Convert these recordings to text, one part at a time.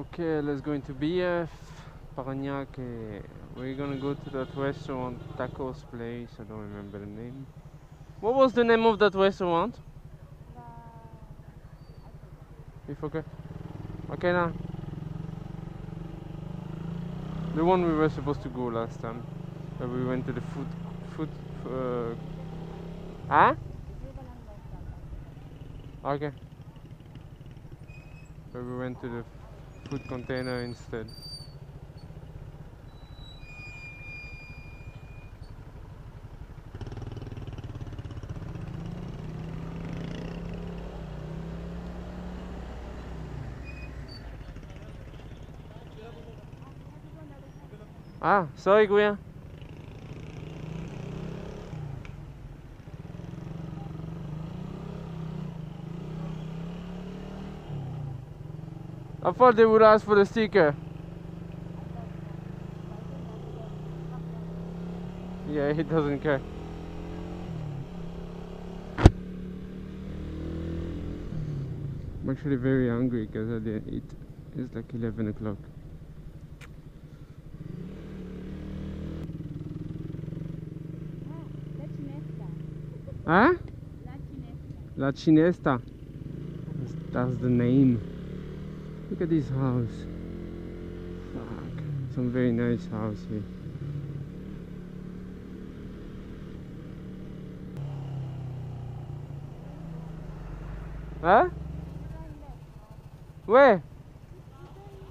Okay, let's go into BF, Parañaque. We're gonna go to that restaurant, tacos place, I don't remember the name. What was the name of that restaurant? You forgot? Okay, now. The one we were supposed to go last time. We went to the huh? Okay. But we went to the food container instead. Ah, sorry, Guya. I thought they would ask for the sticker. Yeah, he doesn't care. I'm actually very hungry because I didn't eat. It's like 11 o'clock. Huh? La Chinesca. That's the name. Look at this house. Fuck. Some very nice house here. Huh? Where?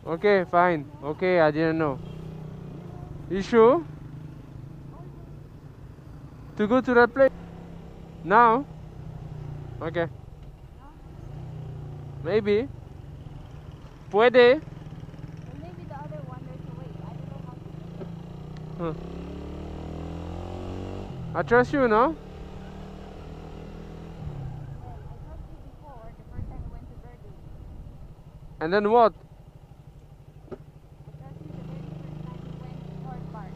Okay, fine. Okay, I didn't know. You sure? To go to that place? Now? Okay. Maybe. Puede. Maybe the other one there's a way. I don't know how to. Huh. I trust you, no? Well, I trust you before, the first time I went to Birdie. And then what? I trust you the very first time we went to North Park.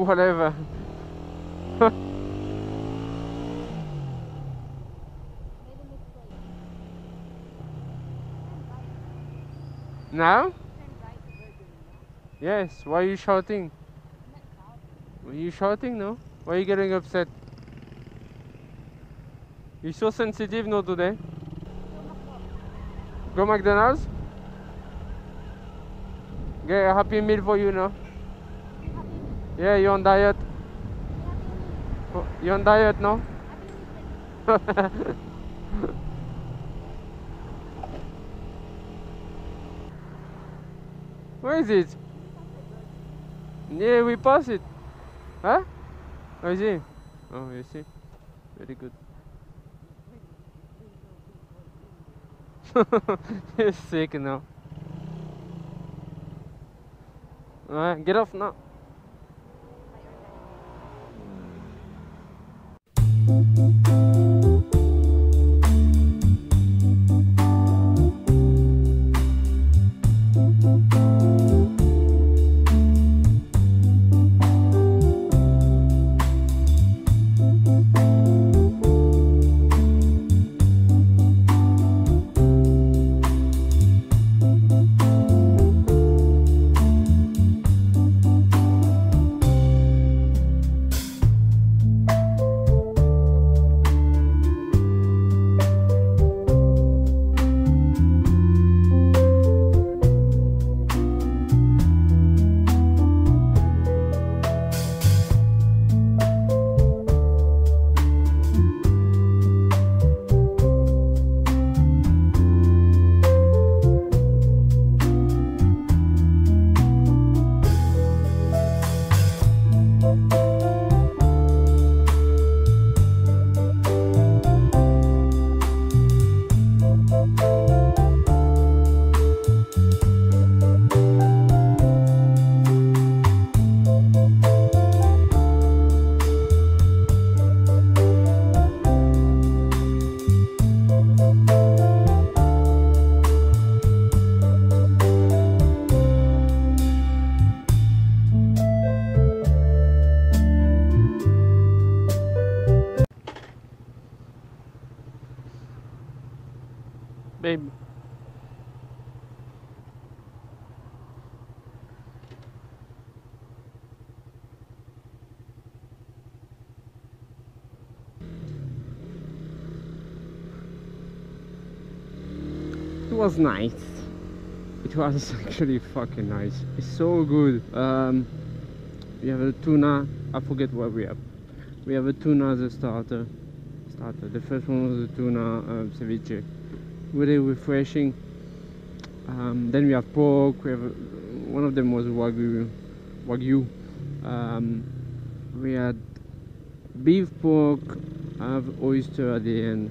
Whatever. Made a mistake. Now? Turn right to Birdie, no? Yes. Why are you shouting? I'm not shouting. Were you shouting, no? Why are you getting upset? You're so sensitive, no, today? Go McDonald's? Get a Happy Meal for you, no? Yeah, you're on diet. Oh, you're on diet, no? Where is it? Yeah, we pass it. Huh? Oh, is it? Oh, you see? Very good. You're sick now. Alright, get off now. Babe. It was nice. It was actually fucking nice. It's so good. We have a tuna. I forget what we have. We have a tuna as a starter. The first one was a tuna ceviche. Really refreshing. Then we have pork. We have one of them was wagyu. We had beef, pork. I have oyster at the end.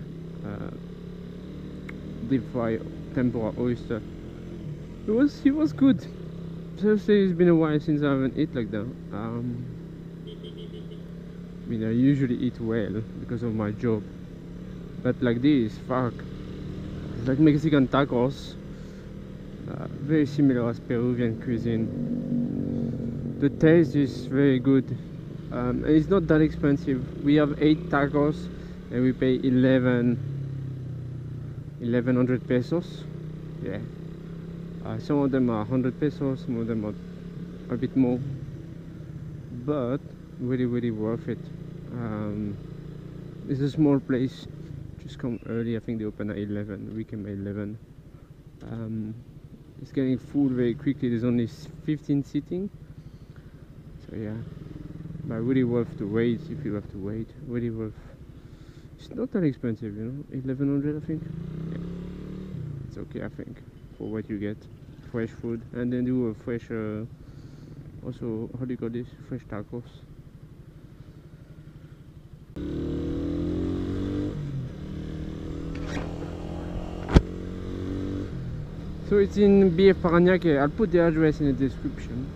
Deep fry tempura oyster. It was good. Seriously, it's been a while since I haven't eaten like that. I mean, I usually eat well because of my job, but like this, fuck, it's like Mexican tacos, very similar as Peruvian cuisine. The taste is very good, and it's not that expensive. We have 8 tacos and we pay 1100 pesos. Yeah. Some of them are 100 pesos, some of them are a bit more, but really worth it. It's a small place. Just come early. I think they open at 11. We came at 11. It's getting full very quickly. There's only 15 seating, so yeah, but really worth the wait if you have to wait. Really worth. It's not that expensive, you know. 1100, I think. Yeah. It's okay, I think, for what you get. Fresh food, and then do a fresh also, how do you call this, fresh tacos. So it's in BF Parañaque. I'll put the address in the description.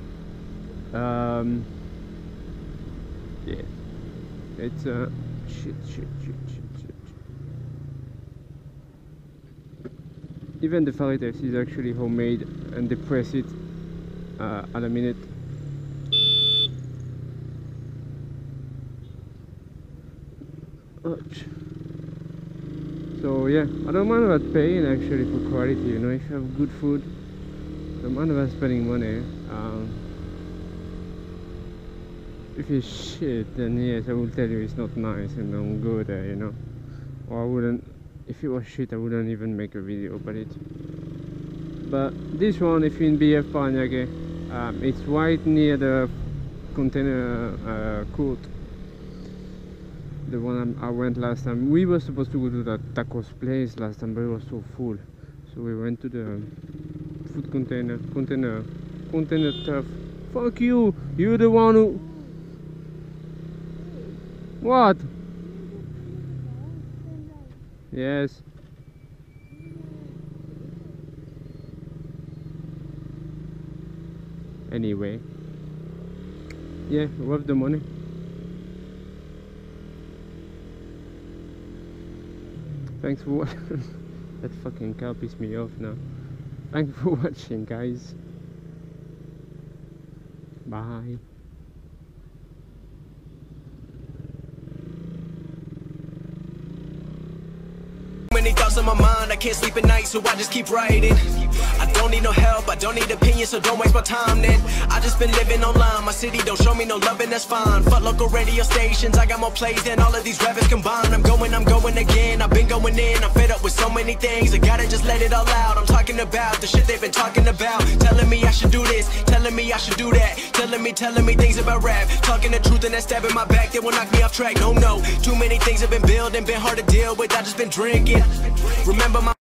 Yeah, it's shit. Even the fajitas is actually homemade, and they press it at a minute. Ouch. So yeah, I don't mind about paying actually for quality, you know. If you have good food, I don't mind about spending money. If it's shit, then yes, I will tell you it's not nice and don't go there, you know. Or I wouldn't. If it was shit, I wouldn't even make a video about it. But this one, if you're in BF Parañaque, it's right near the container court. The one I went last time. We were supposed to go to that tacos place last time, but it was so full. So we went to the food container turf. Fuck you! You're the one who... What? Yes. Anyway. Yeah, worth the money. Thanks for watching. That fucking car pissed me off now. Thanks for watching, guys. Bye. Many thoughts on my mind, I can't sleep at night, so I just keep writing. I don't need no help, I don't need opinions, so don't waste my time then. I just been living online, my city don't show me no love, and that's fine. Fuck local radio stations, I got more plays than all of these rappers combined. I'm going again, I've been going in, I'm fed up with so many things, I gotta just let it all out. I'm talking about the shit they've been talking about, telling me I should do this, telling me I should do that, telling me things about rap, talking the truth and that stab in my back, they will knock me off track. No, too many things have been building, been hard to deal with, I just been drinking. Remember my